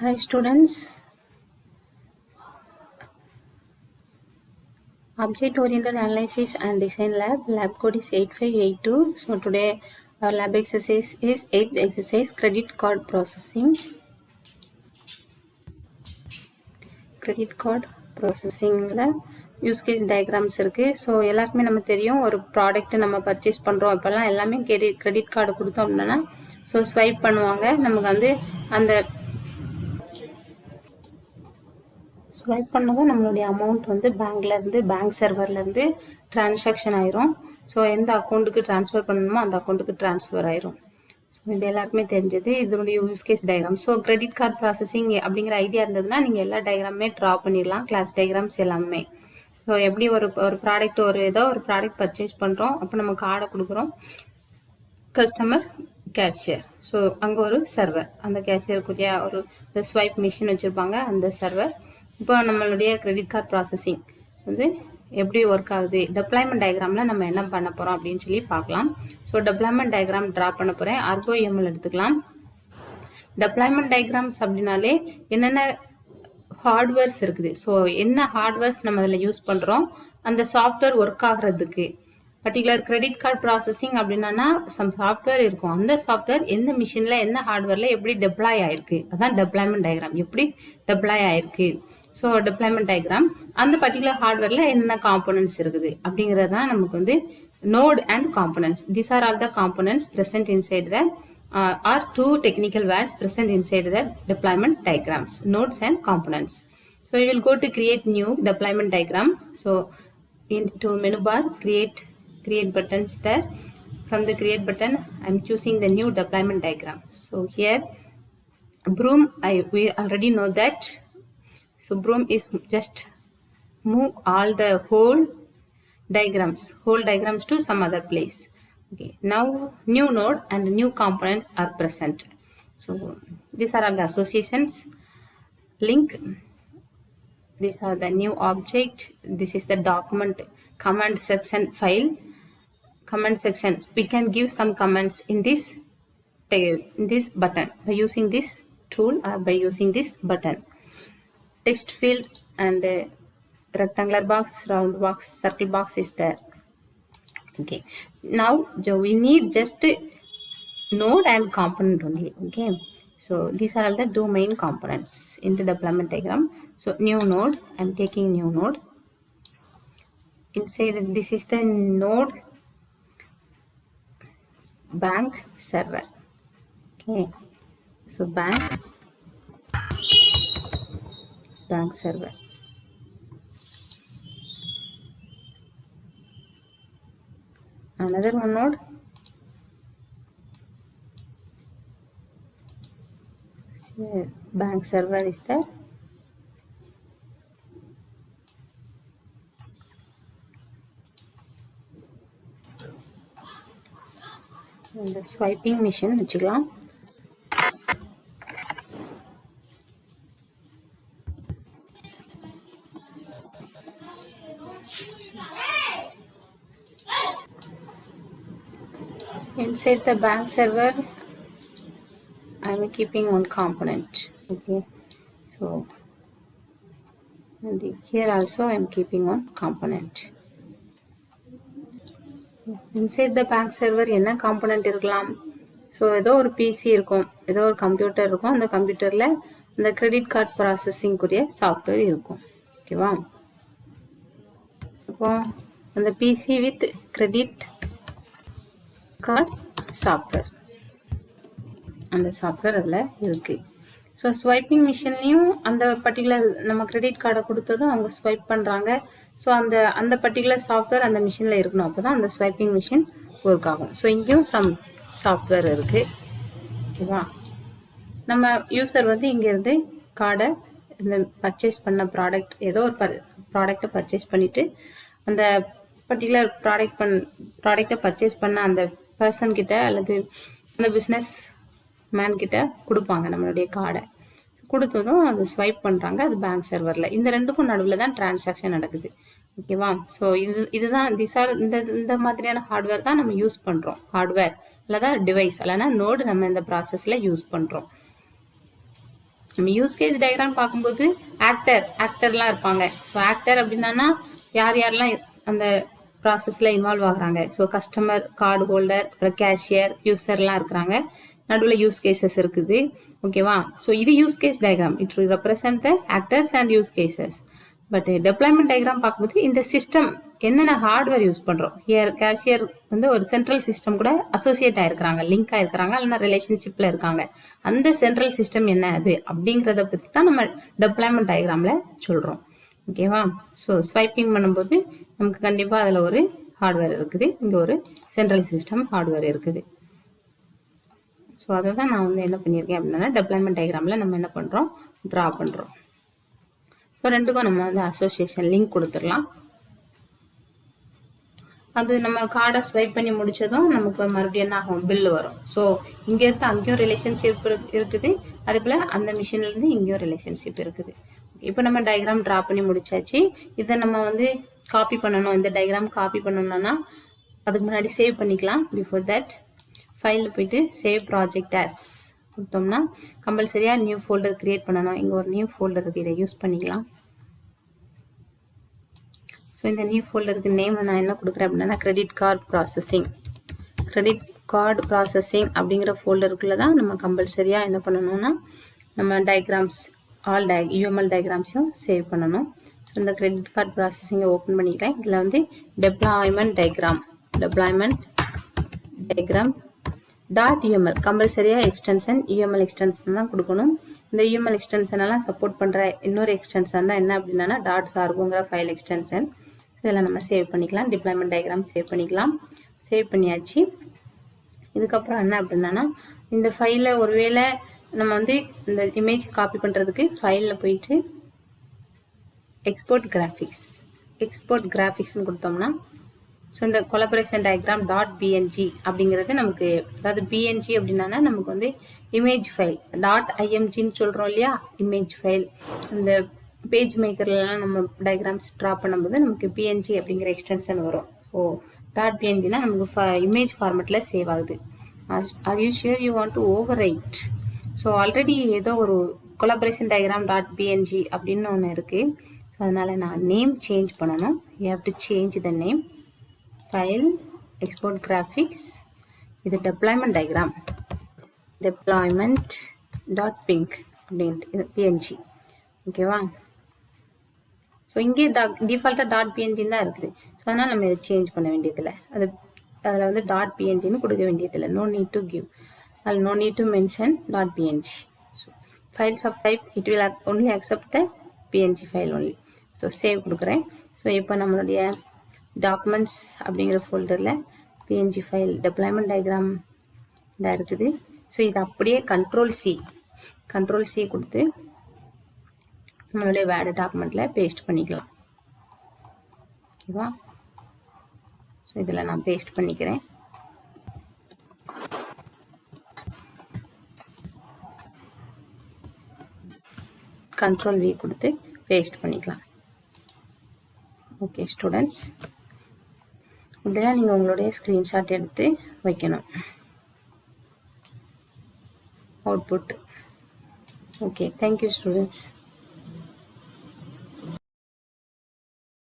Hi students, Object Oriented Analysis and Design Lab code is 8582. So today our lab exercise is 8th exercise credit card processing. Credit card processingல use case diagrams இருக்குது. So எல்லாருக்குமே நம்ம தெரியும், ஒரு product நம்ம purchase பண்ணுறோம் இப்போல்லாம் எல்லாமே கிரெடிட் கார்டு கொடுத்தோம் அப்படின்னா ஸோ ஸ்வைப் பண்ணுவாங்க. நமக்கு வந்து அந்த ஸ்வைப் பண்ணதும் நம்மளுடைய அமௌண்ட் வந்து பேங்க் சர்வர்லேருந்து டிரான்சாக்ஷன் ஆயிரும். ஸோ எந்த அக்கௌண்ட்டுக்கு ட்ரான்ஸ்ஃபர் பண்ணணுமோ அந்த அக்கௌண்ட்டுக்கு ட்ரான்ஸ்ஃபர் ஆயிரும். ஸோ இது எல்லாருக்குமே தெரிஞ்சது. இதனுடைய use case diagram. So credit card processing அப்படிங்கிற ஐடியா இருந்ததுன்னா நீங்கள் எல்லா டயக்ராமே ட்ரா பண்ணிடலாம், கிளாஸ் டயக்ராம்ஸ் எல்லாமே. ஸோ எப்படி ஒரு ப்ராடக்ட் ஏதோ ஒரு ப்ராடக்ட் பர்ச்சேஸ் பண்ணுறோம், அப்போ நம்ம கார்டை கொடுக்குறோம், கஸ்டமர் கேஷியர். ஸோ அங்கே ஒரு சர்வர், அந்த கேஷியருக்குரிய ஒரு ஸ்வைப் மிஷின் வச்சுருப்பாங்க, அந்த சர்வர். இப்போ நம்மளுடைய கிரெடிட் கார்டு ப்ராசஸிங் வந்து எப்படி ஒர்க் ஆகுது, டெப்ளாய்மெண்ட் டயக்ராமில் நம்ம என்ன பண்ண போகிறோம் அப்படின்னு சொல்லி பார்க்கலாம். ஸோ டெப்ளாய்மெண்ட் டயக்ராம் ட்ரா பண்ண போகிறேன். ArgoML எடுத்துக்கலாம். டெப்ளாய்மெண்ட் டயக்ராம்ஸ் அப்படின்னாலே என்னென்ன ஹார்ட்வேர்ஸ் இருக்குது, ஸோ என்ன ஹார்ட்வேர்ஸ் நம்ம அதில் யூஸ் பண்ணுறோம், அந்த சாஃப்ட்வேர் ஒர்க் ஆகுறதுக்கு பர்டிகுலர் கிரெடிட் கார்டு ப்ராசஸிங் அப்படின்னா சம் சாஃப்ட்வேர் இருக்கும். அந்த சாஃப்ட்வேர் எந்த மிஷினில் என்ன ஹார்ட்வேரில் எப்படி டெப்ளாய் ஆயிருக்கு, அதான் டெப்ளாய்மெண்ட் டயக்ராம். எப்படி டெப்ளாய் ஆயிருக்கு, ஸோ டெப்ளாய்மெண்ட் டயக்ராம் அந்த பர்டிகுலர் ஹார்ட்வேரில் என்னென்ன காம்போனன்ட்ஸ் இருக்குது அப்படிங்கிறது தான் நமக்கு வந்து node and components. These are all the components present inside the are two technical words present inside the deployment diagrams, nodes and components. So we will go to create new deployment diagram. So into menu bar, create buttons there. From the create button I am choosing the new deployment diagram. So here broom, we already know that. So broom is just move all the whole diagrams to some other place. Okay, now new node and new components are present. So these are all the associations, link, these are the new object, this is the document command section file, command sections. We can give some comments in this button by using this tool or by using this button. Text field and rectangular box, round box, circle box is there. Okay, now we need just node and component only. Okay, so these are all the two main components in the deployment diagram. So new node, I'm taking new node. Inside this is the node bank server. Okay, so bank server. Another one node, bank server is there. And the swiping machine வச்சுக்கலாம். Inside the bank server I am keeping one component. Okay, so and here also I am keeping one component. Inside the bank server என்ன component இருக்கலாம், so ஏதோ ஒரு PC இருக்கும், ஏதோ ஒரு computer இருக்கும், அந்த கம்ப்யூட்டரில் அந்த கிரெடிட் கார்டு ப்ராசஸிங்குரிய சாஃப்ட்வேர் இருக்கும். ஓகேவா, இப்போ அந்த PC with credit card software, அந்த சாஃப்ட்வேர் அதில் இருக்குது. ஸோ ஸ்வைப்பிங் மிஷின்லேயும் அந்த பர்டிகுலர் நம்ம கிரெடிட் கார்டை கொடுத்ததும் அவங்க ஸ்வைப் பண்ணுறாங்க. ஸோ அந்த பர்டிகுலர் சாஃப்ட்வேர் அந்த மிஷினில் இருக்கணும், அப்போ தான் அந்த ஸ்வைப்பிங் மிஷின் ஒர்க் ஆகும். ஸோ இங்கேயும் சம் சாஃப்ட்வேர் இருக்குது. ஓகேவா, நம்ம யூசர் வந்து இங்கேருந்து கார்டை இந்த பர்ச்சேஸ் பண்ண ப்ராடக்ட், ஏதோ ஒரு ப்ராடக்டை பர்ச்சேஸ் பண்ணிவிட்டு அந்த பர்டிகுலர் ப்ராடக்டை பர்ச்சேஸ் பண்ண அந்த பர்சன் கிட்ட அல்லது அந்த பிஸ்னஸ் மேன் கிட்ட கொடுப்பாங்க நம்மளுடைய கார்டை. கொடுத்ததும் அது ஸ்வைப் பண்ணுறாங்க, அது பேங்க் சர்வரில். இந்த ரெண்டுக்கும் நடுவில் தான் டிரான்சாக்ஷன் நடக்குது. ஓகேவா, ஸோ இதுதான் இந்த மாதிரியான ஹார்ட்வேர் தான் நம்ம யூஸ் பண்ணுறோம். ஹார்ட்வேர் இல்லைதான் டிவைஸ் இல்லைனா நோடு நம்ம இந்த ப்ராசஸில் யூஸ் பண்ணுறோம். நம்ம யூஸ் கேஸ் டயக்ராம் பார்க்கும்போது ஆக்டர்லாம் இருப்பாங்க. ஸோ ஆக்டர் அப்படின்னா யார் யாரெல்லாம் அந்த ப்ராசஸில் இன்வால்வ் ஆகுறாங்க. ஸோ கஸ்டமர், கார்டு ஹோல்டர், அப்புறம் கேஷியர், யூசர்லாம் இருக்கிறாங்க. நடுவில் யூஸ் கேசஸ் இருக்குது. ஓகேவா? ஸோ இது use case diagram. It will represent the actors and use cases. But deployment diagram பார்க்கும்போது இந்த சிஸ்டம் என்னென்ன ஹார்ட்வேர் யூஸ் பண்ணுறோம். ஹியர் கேஷியர் வந்து ஒரு சென்ட்ரல் சிஸ்டம் கூட அசோசியேட் ஆயிருக்கிறாங்க, லிங்க் ஆயிருக்கிறாங்க, இல்லைன்னா ரிலேஷன்ஷிப்பில் இருக்காங்க. அந்த சென்ட்ரல் சிஸ்டம் என்ன அது அப்படிங்கிறத பற்றி தான் நம்ம டெப்ளாய்மெண்ட் டயக்ராமில் சொல்கிறோம். ஓகேவா? ஸோ ஸ்வைப்பிங் பண்ணும்போது நமக்கு கண்டிப்பாக அதில் ஒரு ஹார்ட்வேர் இருக்குது, இங்கே ஒரு சென்ட்ரல் சிஸ்டம் ஹார்ட்வேர் இருக்குது. ஸோ அதை தான் நான் வந்து என்ன பண்ணியிருக்கேன் அப்படின்னா டெப்ளாய்மெண்ட் டயக்ராமில் நம்ம என்ன பண்ணுறோம், ட்ரா பண்ணுறோம். ஸோ ரெண்டுக்கும் நம்ம வந்து அசோசியேஷன் லிங்க் கொடுத்துடலாம். அது நம்ம கார்டை ஸ்வைப் பண்ணி முடிச்சதும் நமக்கு மறுபடியும் என்ன ஆகும், பில்லு வரும். ஸோ இங்கேருந்து அங்கேயும் ரிலேஷன்ஷிப் இருக்குது, அதே போல் அந்த மிஷின்லேருந்து இங்கேயும் ரிலேஷன்ஷிப் இருக்குது. இப்போ நம்ம டயக்ராம் ட்ரா பண்ணி முடிச்சாச்சு. இதை நம்ம வந்து காப்பி பண்ணணும். இந்த டயக்ராம் காப்பி பண்ணணும்னா அதுக்கு முன்னாடி சேவ் பண்ணிக்கலாம். பிஃபோர் தட் ஃபைலில் போயிட்டு சேவ் ப்ராஜெக்ட் ஆஸ் கொடுத்தோம்னா கம்பல்சரியாக நியூ ஃபோல்டர் கிரியேட் பண்ணணும். இங்கே ஒரு நியூ ஃபோல்டர் இருக்குது, இதை யூஸ் பண்ணிக்கலாம். ஸோ இந்த நியூ ஃபோல்டருக்கு நேம் நான் என்ன கொடுக்குறேன் அப்படின்னா கிரெடிட் கார்டு ப்ராசஸிங் அப்படிங்கிற ஃபோல்டருக்குள்ளே தான் நம்ம கம்பல்சரியாக என்ன பண்ணணும்னா நம்ம டயக்ராம்ஸ் யூஎம்எல் டயக்ராம்ஸையும் சேவ் பண்ணணும். ஸோ இந்த கிரெடிட் கார்டு ப்ராசஸிங்கை ஓப்பன் பண்ணிக்கிறேன். இதில் வந்து டெப்ளாய்மெண்ட் டயக்ராம் .uml கம்பல்சரியாக எக்ஸ்டென்ஷன் யூஎம்எல் எக்ஸ்டென்ஷன் தான் கொடுக்கணும். இந்த யூஎம்எல் எக்ஸ்டென்ஷன் எல்லாம் சப்போர்ட் பண்ணுற இன்னொரு எக்ஸ்டென்ஷன் தான் என்ன அப்படின்னா .sargoங்கிற ஃபைல் எக்ஸ்டென்ஷன். இதெல்லாம் நம்ம சேவ் பண்ணிக்கலாம். டிப்ளாய்மெண்ட் டயக்ராம் சேவ் பண்ணிக்கலாம். சேவ் பண்ணியாச்சு. இதுக்கப்புறம் என்ன அப்படின்னா இந்த ஃபைலில் ஒருவேளை நம்ம வந்து இந்த இமேஜ் காப்பி பண்ணுறதுக்கு ஃபைலில் போயிட்டு எக்ஸ்போர்ட் கிராஃபிக்ஸ்னு கொடுத்தோம்னா ஸோ இந்த கொலபரேஷன் டயக்ராம் .png அப்படிங்கிறது நமக்கு, அதாவது பிஎன்ஜி அப்படின்னா நமக்கு வந்து இமேஜ் ஃபைல். .imgன்னு சொல்கிறோம் இல்லையா, இமேஜ் ஃபைல். இந்த பேஜ் மேக்கர்லாம் நம்ம டயக்ராம்ஸ் ட்ரா பண்ணும்போது நமக்கு பிஎன்ஜி அப்படிங்கிற எக்ஸ்டென்ஷன் வரும். ஸோ .pngனா நமக்கு இமேஜ் ஃபார்மெட்டில் சேவ் ஆகுது. Are you shear you want to over right? So already ஏதோ ஒரு கொலாபரேஷன் டயக்ராம் .png அப்படின்னு ஒன்று இருக்குது. ஸோ அதனால் நான் நேம் சேஞ்ச் பண்ணணும். You have to change the name. File export graphics, இது டெப்ளாய்மெண்ட் டயக்ராம் .ping அப்படின்ட்டு இது பிஎன்ஜி. ஓகேவா? ஸோ இங்கே டிஃபால்ட்டாக .png தான் இருக்குது. ஸோ அதனால் நம்ம இதை சேஞ்ச் பண்ண வேண்டியதில்லை. அதில் வந்து .pngன்னு கொடுக்க வேண்டியதில்லை. நோ நீட் டு கிவ், அதில் no need to mention .png. So files of type it will only accept the png file only. So save கொடுக்குறேன். ஸோ இப்போ நம்மளுடைய டாக்குமெண்ட்ஸ் அப்படிங்கிற ஃபோல்டரில் பிஎன்ஜி ஃபைல் டெப்ளாய்மெண்ட் டயக்ராம் தான் இருக்குது. ஸோ இது அப்படியே கண்ட்ரோல் சி கொடுத்து நம்மளுடைய வேர்டு டாக்குமெண்ட்டில் பேஸ்ட் பண்ணிக்கலாம். ஓகேவா? ஸோ இதில் நான் பேஸ்ட் பண்ணிக்கிறேன். கண்ட்ரோல் வி கொடுத்து பேஸ்ட் பண்ணிக்கலாம். ஓகே ஸ்டூடெண்ட்ஸ், இப்படிதான் நீங்கள் உங்களுடைய ஸ்க்ரீன்ஷாட் எடுத்து வைக்கணும். அவுட்புட். Okay, thank you students.